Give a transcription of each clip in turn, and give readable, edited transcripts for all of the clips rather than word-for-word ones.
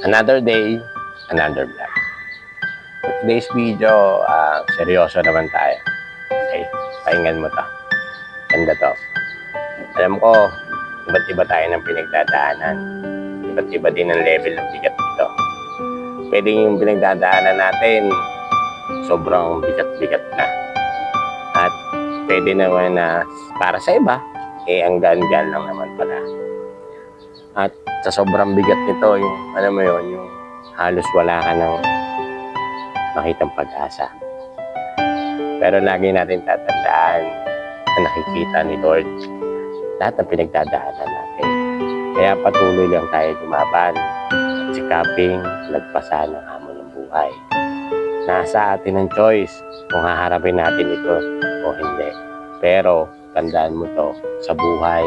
Another day, another vlog. For today's video, seryoso naman tayo. Okay, pakinggan mo to. Ganda to. Alam ko, iba't iba tayo ng pinagdadaanan. Iba't iba din ang level ng bigat nito. Pwede yung pinagdadaanan natin, sobrang bigat-bigat na. At pwede naman na para sa iba, ang gaan-gaan lang naman pala. At sa sobrang bigat nito, yung, alam mo yun, yung halos wala ka nang makitang pag-asa. Pero lagi natin tatandaan na nakikita ni Lord lahat ng pinagdadaanan natin. Kaya patuloy lang tayo lumaban at sikaping lagpasan ang hamon ng buhay. Nasa atin ang choice kung haharapin natin ito o hindi. Pero tandaan mo to, sa buhay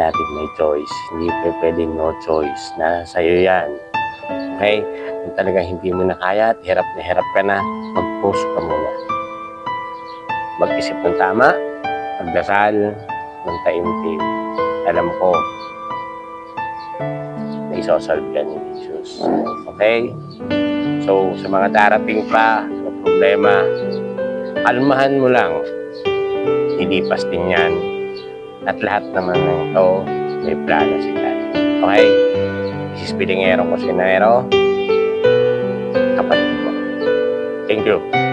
natin may choice. Hindi pwedeng no choice. Nasa iyo yan. Okay? Kung talaga hindi mo na kaya at hirap ka na, mag-pause ka muna. Mag-isip ng tama, magdasal ng taimtim. Alam ko, na isosolve yan ni Jesus. Okay? So, sa mga darating pa na problema, kalmahan mo lang. Ilipas din yan. At lahat naman ng ito, may plano sila. Okay? This is Pilingero Cosinero. Kapatid mo. Thank you.